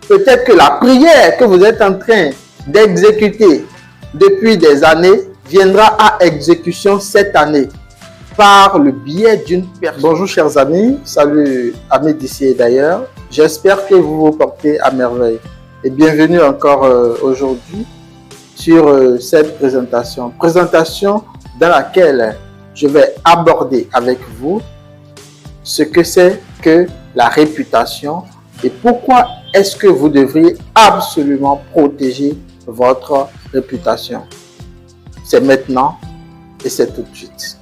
Peut-être que la prière que vous êtes en train d'exécuter depuis des années viendra à exécution cette année par le biais d'une personne. Bonjour chers amis, salut amis d'ici et d'ailleurs. J'espère que vous vous portez à merveille. Et bienvenue encore aujourd'hui sur cette présentation. Présentation dans laquelle je vais aborder avec vous ce que c'est que la réputation et pourquoi est-ce que vous devriez absolument protéger votre réputation. C'est maintenant et c'est tout de suite.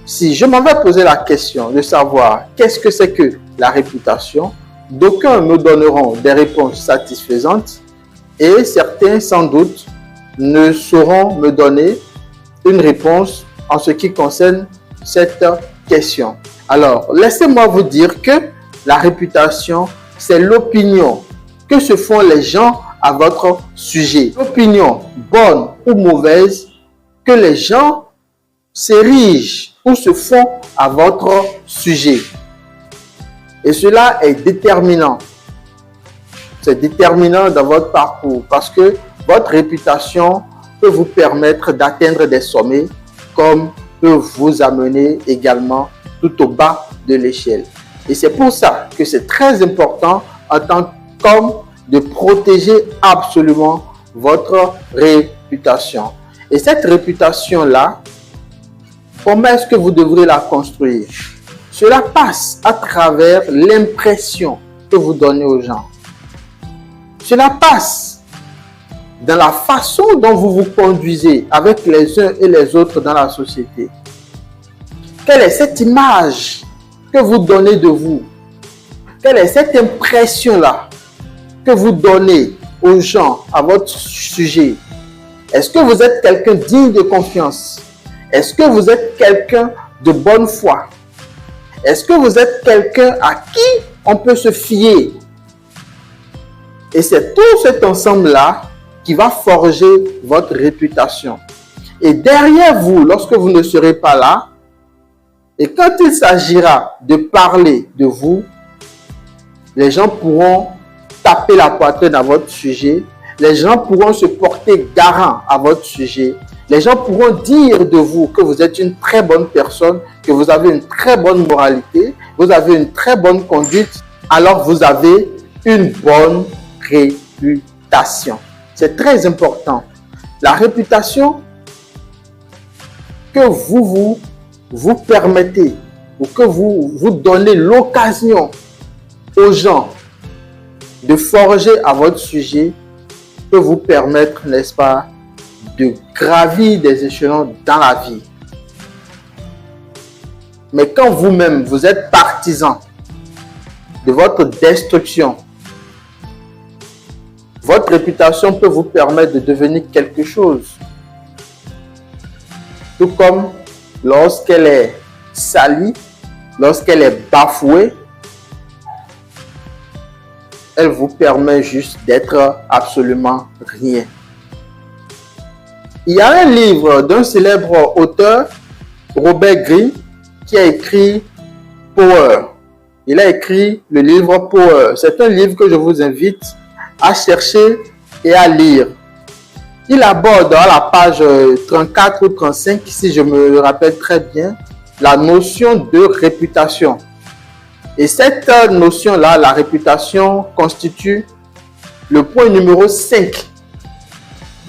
Si je m'en vais poser la question de savoir qu'est-ce que c'est que la réputation, d'aucuns me donneront des réponses satisfaisantes et certains sans doute ne sauront me donner une réponse en ce qui concerne cette question. Alors, laissez-moi vous dire que la réputation, c'est l'opinion que se font les gens à votre sujet. L'opinion, bonne ou mauvaise, que les gens s'érigent ou se font à votre sujet. Et cela est déterminant. C'est déterminant dans votre parcours parce que votre réputation peut vous permettre d'atteindre des sommets comme peut vous amener également tout au bas de l'échelle. Et c'est pour ça que c'est très important en tant qu'homme de protéger absolument votre réputation. Et cette réputation-là, comment est-ce que vous devrez la construire? Cela passe à travers l'impression que vous donnez aux gens. Cela passe dans la façon dont vous vous conduisez avec les uns et les autres dans la société. Quelle est cette image que vous donnez de vous? Quelle est cette impression-là que vous donnez aux gens à votre sujet? Est-ce que vous êtes quelqu'un digne de confiance? Est-ce que vous êtes quelqu'un de bonne foi? Est-ce que vous êtes quelqu'un à qui on peut se fier? Et c'est tout cet ensemble-là qui va forger votre réputation. Et derrière vous, lorsque vous ne serez pas là, et quand il s'agira de parler de vous, les gens pourront taper la poitrine à votre sujet, les gens pourront se porter garant à votre sujet, les gens pourront dire de vous que vous êtes une très bonne personne, que vous avez une très bonne moralité, vous avez une très bonne conduite, alors vous avez une bonne réputation. C'est très important. La réputation que vous permettez ou que vous donnez l'occasion aux gens de forger à votre sujet peut vous permettre, n'est-ce pas, de gravir des échelons dans la vie. Mais quand vous-même, vous êtes partisan de votre destruction, votre réputation peut vous permettre de devenir quelque chose. Tout comme lorsqu'elle est salie, lorsqu'elle est bafouée, elle vous permet juste d'être absolument rien. Il y a un livre d'un célèbre auteur, Robert Greene, qui a écrit Power. Il a écrit le livre Power. C'est un livre que je vous invite à chercher et à lire. Il aborde à la page 34 ou 35, si je me rappelle très bien, la notion de réputation. Et cette notion-là, la réputation, constitue le point numéro 5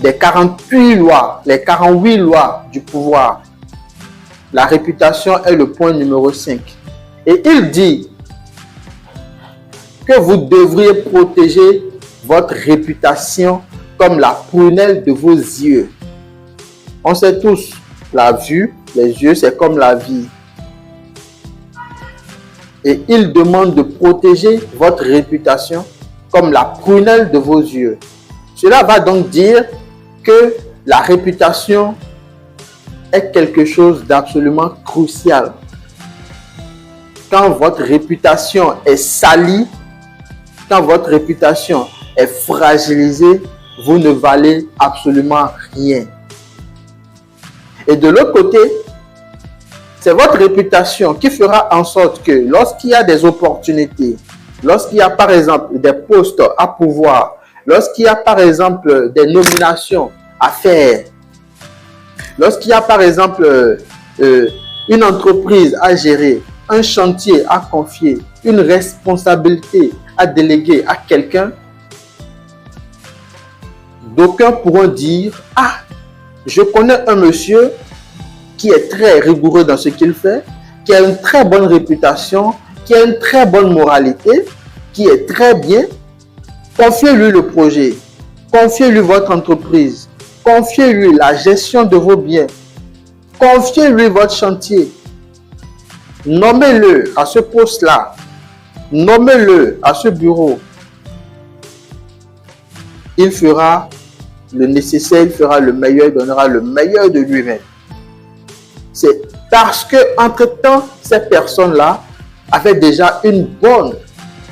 des 48 lois, les 48 lois du pouvoir. La réputation est le point numéro 5. Et il dit que vous devriez protéger votre réputation comme la prunelle de vos yeux. On sait tous, la vue, les yeux, c'est comme la vie. Et il demande de protéger votre réputation comme la prunelle de vos yeux. Cela va donc dire que la réputation est quelque chose d'absolument crucial. Quand votre réputation est salie, quand votre réputation est fragilisée, vous ne valez absolument rien. Et de l'autre côté, c'est votre réputation qui fera en sorte que lorsqu'il y a des opportunités, lorsqu'il y a par exemple des postes à pouvoir, lorsqu'il y a par exemple des nominations à faire, lorsqu'il y a par exemple une entreprise à gérer, un chantier à confier, une responsabilité à déléguer à quelqu'un, d'aucuns pourront dire « Ah, je connais un monsieur qui est très rigoureux dans ce qu'il fait, qui a une très bonne réputation, qui a une très bonne moralité, qui est très bien. Confiez-lui le projet, confiez-lui votre entreprise, confiez-lui la gestion de vos biens, confiez-lui votre chantier. Nommez-le à ce poste-là, nommez-le à ce bureau. Il fera le nécessaire, il fera le meilleur, il donnera le meilleur de lui-même. C'est parce que, entre-temps, ces personnes-là avaient déjà une bonne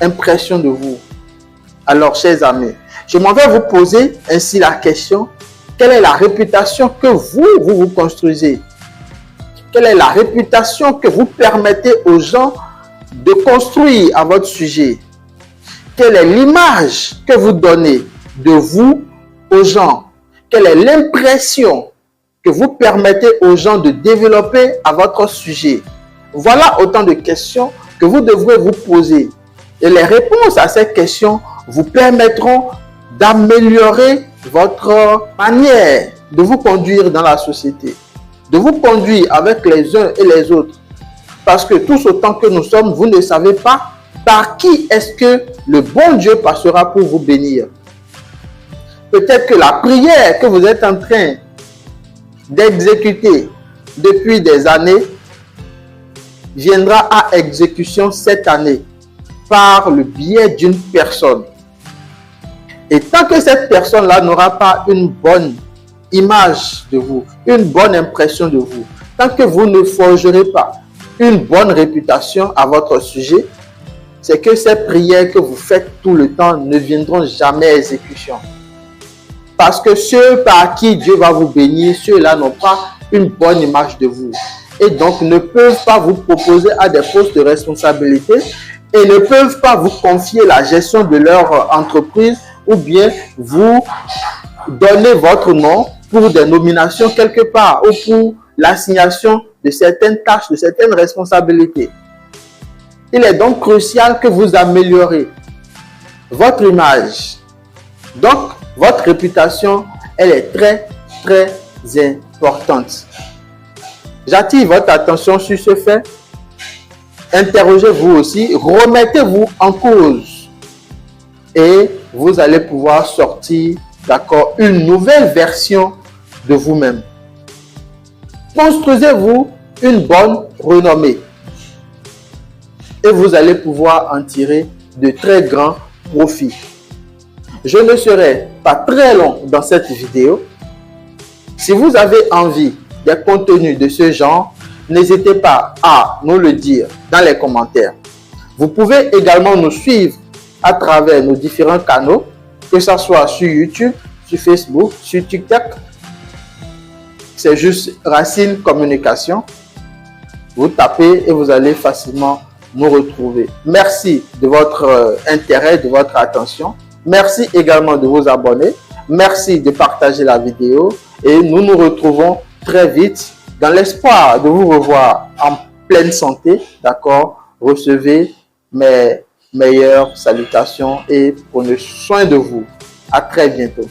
impression de vous. Alors, chers amis, je m'en vais vous poser ainsi la question. Quelle est la réputation que vous construisez? Quelle est la réputation que vous permettez aux gens de construire à votre sujet? Quelle est l'image que vous donnez de vous aux gens? Quelle est l'impression que vous permettez aux gens de développer à votre sujet? Voilà autant de questions que vous devrez vous poser. Et les réponses à ces questions vous permettront d'améliorer votre manière de vous conduire dans la société, de vous conduire avec les uns et les autres. Parce que tous autant que nous sommes, vous ne savez pas par qui est-ce que le bon Dieu passera pour vous bénir. Peut-être que la prière que vous êtes en train d'exécuter depuis des années viendra à exécution cette année par le biais d'une personne. Et tant que cette personne-là n'aura pas une bonne image de vous, une bonne impression de vous, tant que vous ne forgerez pas une bonne réputation à votre sujet, c'est que ces prières que vous faites tout le temps ne viendront jamais à exécution. Parce que ceux par qui Dieu va vous bénir, ceux-là n'ont pas une bonne image de vous. Et donc ne peuvent pas vous proposer à des postes de responsabilité et ne peuvent pas vous confier la gestion de leur entreprise ou bien vous donner votre nom pour des nominations quelque part ou pour l'assignation de certaines tâches, de certaines responsabilités. Il est donc crucial que vous améliorez votre image. Donc, votre réputation, elle est très, très importante. J'attire votre attention sur ce fait. Interrogez-vous aussi, remettez-vous en cause et vous allez pouvoir sortir, d'accord, une nouvelle version de vous-même. Construisez-vous une bonne renommée et vous allez pouvoir en tirer de très grands profits. Je ne serai pas très long dans cette vidéo. Si vous avez envie des contenus de ce genre, n'hésitez pas à nous le dire dans les commentaires. Vous pouvez également nous suivre à travers nos différents canaux, que ce soit sur YouTube, sur Facebook, sur TikTok. C'est juste Racine Communication. Vous tapez et vous allez facilement nous retrouver. Merci de votre intérêt, de votre attention. Merci également de vous abonner. Merci de partager la vidéo et nous nous retrouvons très vite dans l'espoir de vous revoir en pleine santé. D'accord? Recevez mes meilleures salutations et prenez soin de vous. À très bientôt.